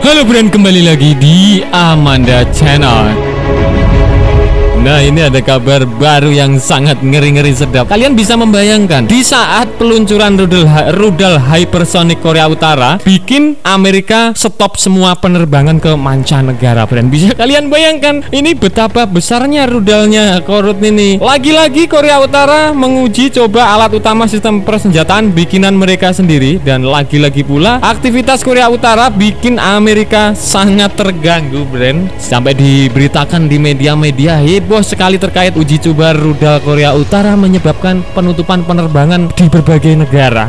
Halo Brand, kembali lagi di Amanda Channel. Nah, ini ada kabar baru yang sangat ngeri-ngeri sedap. Kalian bisa membayangkan, di saat peluncuran rudal hypersonic Korea Utara bikin Amerika stop semua penerbangan ke mancanegara, Brand. Bisa kalian bayangkan ini betapa besarnya rudalnya Korut ini. Lagi-lagi Korea Utara menguji coba alat utama sistem persenjataan bikinan mereka sendiri. Dan lagi-lagi pula aktivitas Korea Utara bikin Amerika sangat terganggu, Brand. Sampai diberitakan di media-media heboh sekali terkait uji coba rudal Korea Utara menyebabkan penutupan penerbangan di berbagai negara.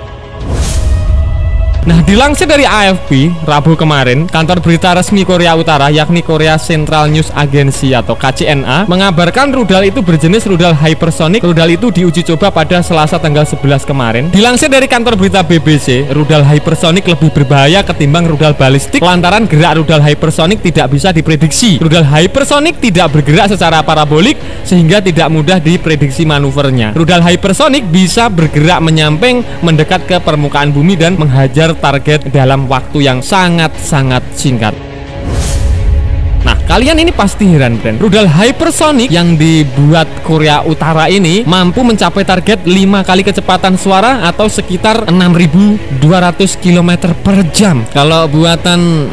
Nah, dilansir dari AFP Rabu kemarin, kantor berita resmi Korea Utara yakni Korea Central News Agency atau KCNA mengabarkan rudal itu berjenis rudal hypersonic. Rudal itu diuji coba pada Selasa tanggal 11 kemarin. Dilansir dari kantor berita BBC, rudal hypersonic lebih berbahaya ketimbang rudal balistik lantaran gerak rudal hypersonic tidak bisa diprediksi. Rudal hypersonic tidak bergerak secara parabolik sehingga tidak mudah diprediksi manuvernya. Rudal hypersonic bisa bergerak menyamping, mendekat ke permukaan bumi dan menghajar target dalam waktu yang sangat-sangat singkat. Nah, kalian ini pasti heran, Brand. Rudal hypersonic yang dibuat Korea Utara ini mampu mencapai target 5 kali kecepatan suara atau sekitar 6.200 km per jam. Kalau buatan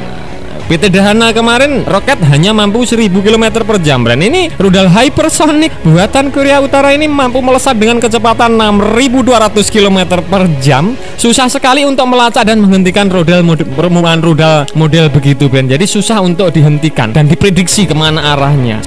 PT Dahana kemarin roket hanya mampu 1.000 km per jam, Brand. Ini rudal hypersonic buatan Korea Utara ini mampu melesat dengan kecepatan 6.200 km per jam. Susah sekali untuk melacak dan menghentikan rudal model begitu, Brand. Jadi susah untuk dihentikan dan diprediksi kemana arahnya.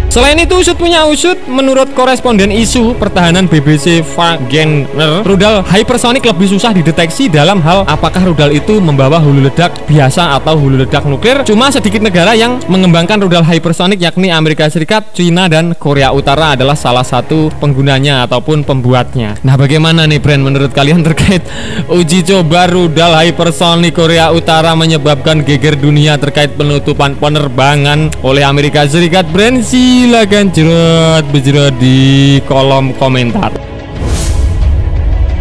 Selain itu, usut punya usut, menurut koresponden isu pertahanan BBC Wagner, rudal hypersonic lebih susah dideteksi dalam hal apakah rudal itu membawa hulu ledak biasa atau hulu ledak nuklir. Cuma sedikit negara yang mengembangkan rudal hypersonic yakni Amerika Serikat, China, dan Korea Utara adalah salah satu penggunanya ataupun pembuatnya. Nah, bagaimana nih, Brand, menurut kalian terkait uji coba rudal hypersonic Korea Utara menyebabkan geger dunia terkait penutupan penerbangan oleh Amerika Serikat, Brand? Silakan berjerot di kolom komentar.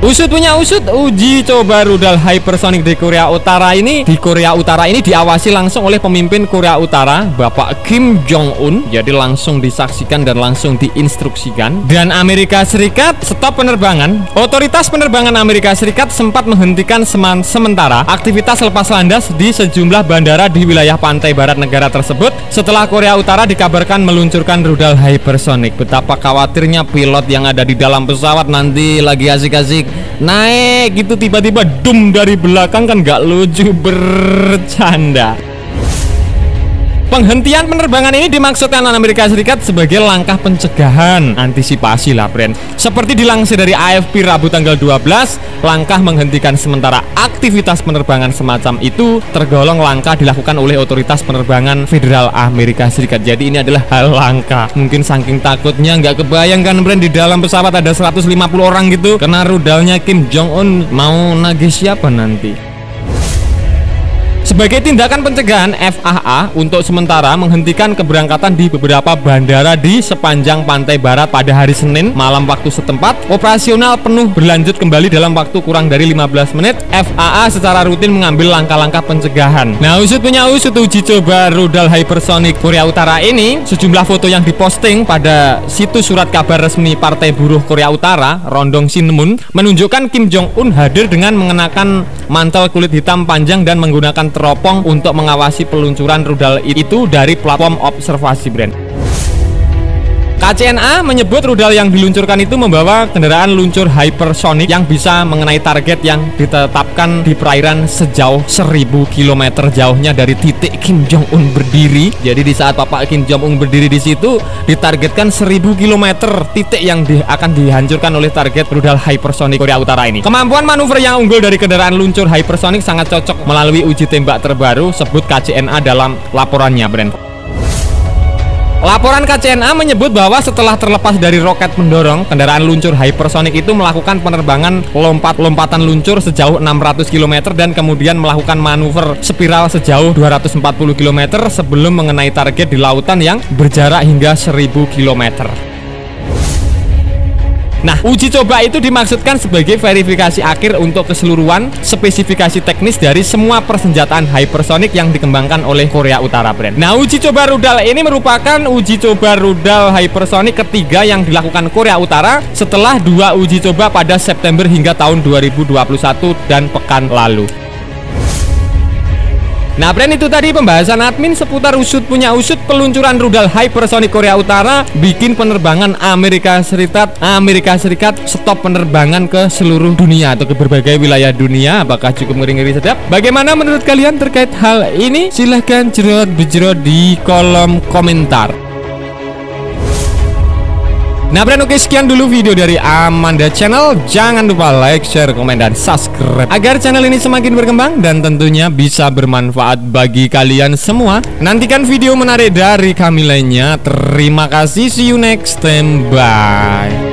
Usut punya usut, uji coba rudal hypersonic di Korea Utara ini diawasi langsung oleh pemimpin Korea Utara, Bapak Kim Jong Un. Jadi langsung disaksikan dan langsung diinstruksikan. Dan Amerika Serikat stop penerbangan. Otoritas penerbangan Amerika Serikat sempat menghentikan sementara aktivitas lepas landas di sejumlah bandara di wilayah pantai barat negara tersebut setelah Korea Utara dikabarkan meluncurkan rudal hypersonic. Betapa khawatirnya pilot yang ada di dalam pesawat nanti lagi asik-asik naik gitu tiba-tiba dum dari belakang, kan gak lucu, bercanda. Penghentian penerbangan ini dimaksudkan Amerika Serikat sebagai langkah pencegahan, antisipasi lah, Brand. Seperti dilansir dari AFP Rabu tanggal 12, langkah menghentikan sementara aktivitas penerbangan semacam itu tergolong langkah dilakukan oleh otoritas penerbangan federal Amerika Serikat. Jadi ini adalah hal langka. Mungkin saking takutnya nggak kebayangkan, Brand, di dalam pesawat ada 150 orang gitu. Karena rudalnya Kim Jong Un mau nagih siapa nanti? Sebagai tindakan pencegahan, FAA untuk sementara menghentikan keberangkatan di beberapa bandara di sepanjang pantai barat pada hari Senin malam waktu setempat. Operasional penuh berlanjut kembali dalam waktu kurang dari 15 menit. FAA secara rutin mengambil langkah-langkah pencegahan. Nah, usut punya usut, uji coba rudal hypersonic Korea Utara ini, sejumlah foto yang diposting pada situs surat kabar resmi Partai Buruh Korea Utara, Rondong Sinmun, menunjukkan Kim Jong Un hadir dengan mengenakan mantel kulit hitam panjang dan menggunakan teropong untuk mengawasi peluncuran rudal itu dari platform observasi, Brand. KCNA menyebut rudal yang diluncurkan itu membawa kendaraan luncur hypersonic yang bisa mengenai target yang ditetapkan di perairan sejauh 1.000 km jauhnya dari titik Kim Jong Un berdiri. Jadi di saat Bapak Kim Jong Un berdiri di situ, ditargetkan 1.000 km titik yang akan dihancurkan oleh target rudal hypersonic Korea Utara ini. Kemampuan manuver yang unggul dari kendaraan luncur hypersonic sangat cocok melalui uji tembak terbaru, sebut KCNA dalam laporannya, Brand. Laporan KCNA menyebut bahwa setelah terlepas dari roket pendorong, kendaraan luncur hypersonic itu melakukan penerbangan lompatan luncur sejauh 600 km dan kemudian melakukan manuver spiral sejauh 240 km sebelum mengenai target di lautan yang berjarak hingga 1000 km. Nah, uji coba itu dimaksudkan sebagai verifikasi akhir untuk keseluruhan spesifikasi teknis dari semua persenjataan hypersonic yang dikembangkan oleh Korea Utara, Bren. Nah, uji coba rudal ini merupakan uji coba rudal hypersonic ketiga yang dilakukan Korea Utara setelah 2 uji coba pada September hingga tahun 2021 dan pekan lalu. Nah, Bren, itu tadi pembahasan admin seputar usut punya usut peluncuran rudal hypersonic Korea Utara bikin penerbangan Amerika Serikat stop penerbangan ke seluruh dunia atau ke berbagai wilayah dunia. Apakah cukup ngeri-ngeri sedap? Bagaimana menurut kalian terkait hal ini? Silahkan jerot-bejrot di kolom komentar. Nah, Bren, oke, sekian dulu video dari Amanda Channel. Jangan lupa like, share, komen, dan subscribe agar channel ini semakin berkembang dan tentunya bisa bermanfaat bagi kalian semua. Nantikan video menarik dari kami lainnya. Terima kasih, see you next time, bye.